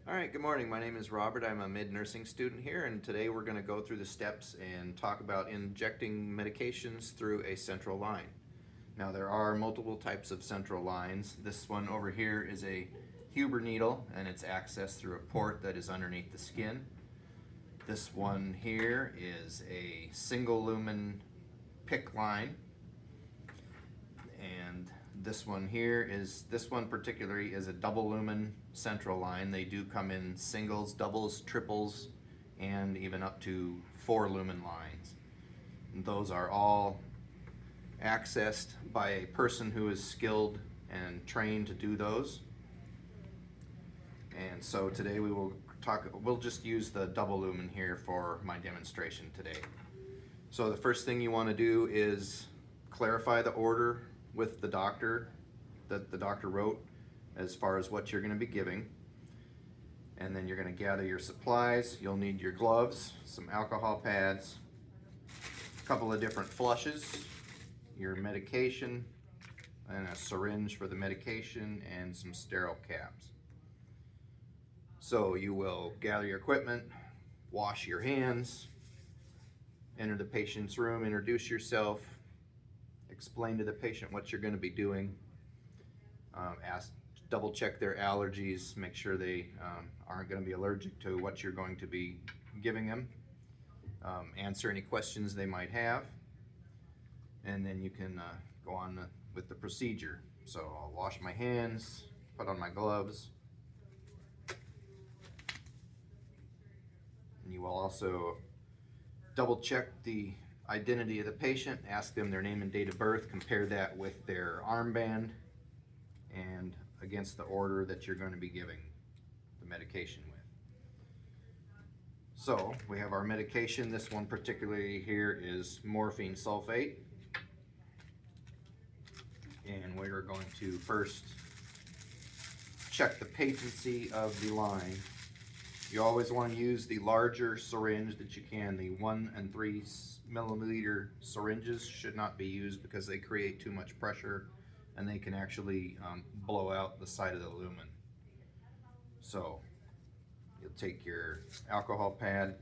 All right, good morning. My name is Robert. I'm a mid-nursing student here, and today we're going to go through the steps and talk about injecting medications through a central line. Now, there are multiple types of central lines. This one over here is a Huber needle, and it's accessed through a port that is underneath the skin. This one here is a single lumen PICC line, and this one particularly is a double lumen central line. They do come in singles, doubles, triples, and even up to 4 lumen lines. And those are all accessed by a person who is skilled and trained to do those. And so today we'll just use the double lumen here for my demonstration today. So the first thing you want to do is clarify the order with the doctor that the doctor wrote as far as what you're going to be giving. And then you're going to gather your supplies. You'll need your gloves, some alcohol pads, a couple of different flushes, your medication, and a syringe for the medication, and some sterile caps. So you will gather your equipment, wash your hands, enter the patient's room, introduce yourself, explain to the patient what you're going to be doing, double check their allergies, make sure they aren't going to be allergic to what you're going to be giving them, answer any questions they might have, and then you can go on with the procedure. So I'll wash my hands, put on my gloves, and you will also double check the identity of the patient, ask them their name and date of birth, compare that with their armband and against the order that you're going to be giving the medication with. So we have our medication. This one particularly here is morphine sulfate, and we're going to first check the patency of the line. You always want to use the larger syringe that you can. The 1 and 3 milliliter syringes should not be used because they create too much pressure and they can actually blow out the side of the lumen. So you'll take your alcohol pad,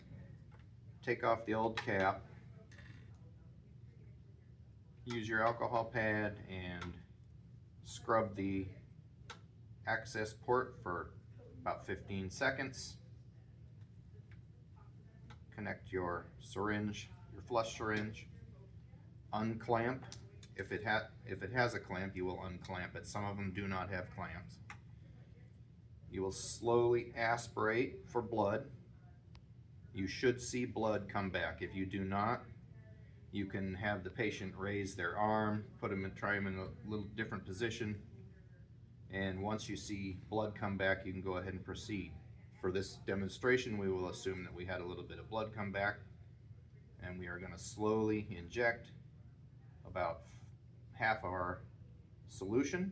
take off the old cap, use your alcohol pad and scrub the access port for about 15 seconds. Connect your syringe, your flush syringe, unclamp. If it has a clamp, you will unclamp it. Some of them do not have clamps. You will slowly aspirate for blood. You should see blood come back. If you do not, you can have the patient raise their arm, try them in a little different position, and once you see blood come back, you can go ahead and proceed. For this demonstration, we will assume that we had a little bit of blood come back, and we are going to slowly inject about half of our solution,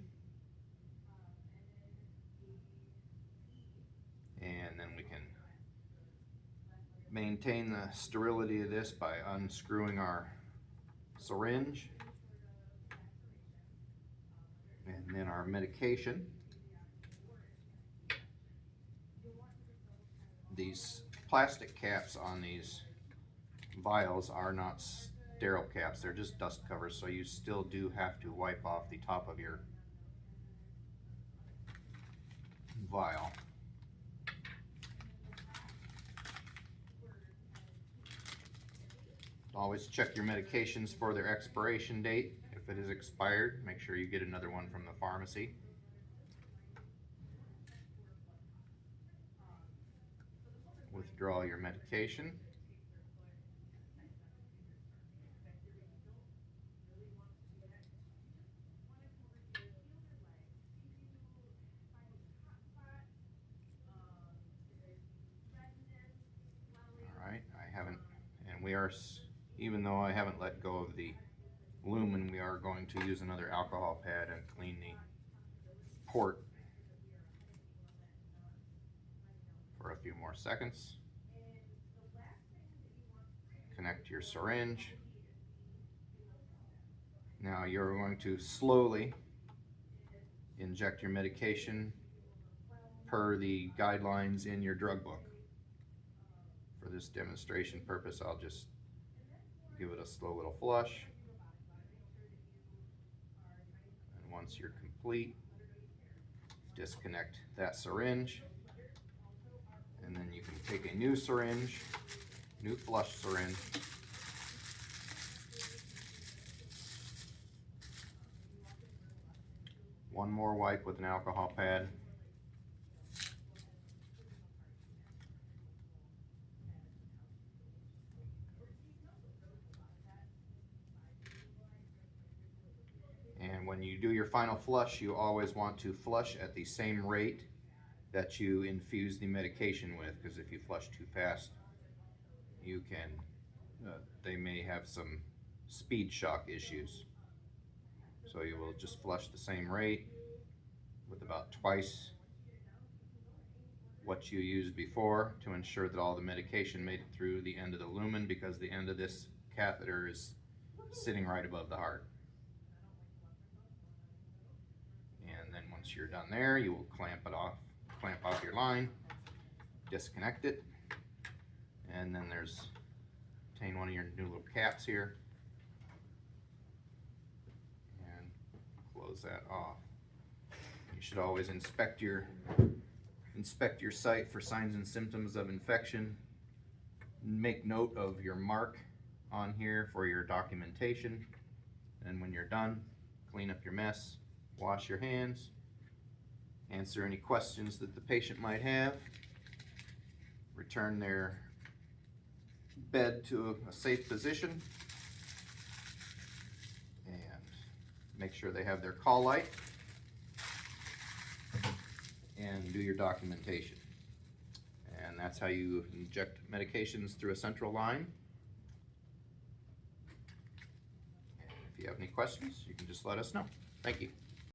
and then we can maintain the sterility of this by unscrewing our syringe, and then our medication. These plastic caps on these vials are not sterile caps, they're just dust covers, so you still do have to wipe off the top of your vial. Always check your medications for their expiration date. If it is expired, make sure you get another one from the pharmacy. Withdraw your medication. Alright, even though I haven't let go of the lumen, we are going to use another alcohol pad and clean the port for a few more seconds. Connect your syringe. Now you're going to slowly inject your medication per the guidelines in your drug book. For this demonstration purpose, I'll just give it a slow little flush. And once you're complete, disconnect that syringe. And then you can take a new syringe, new flush syringe, one more wipe with an alcohol pad, and when you do your final flush, you always want to flush at the same rate that you infuse the medication with, because if you flush too fast, you can, they may have some speed shock issues. So you will just flush the same rate with about twice what you used before to ensure that all the medication made it through the end of the lumen, because the end of this catheter is sitting right above the heart. And then once you're done there, you will clamp off your line, disconnect it, and then obtain one of your new little caps here and close that off. You should always inspect your site for signs and symptoms of infection. Make note of your mark on here for your documentation, and when you're done, clean up your mess, wash your hands, answer any questions that the patient might have, return their bed to a safe position, and make sure they have their call light, and do your documentation. And that's how you inject medications through a central line. And if you have any questions, you can just let us know. Thank you.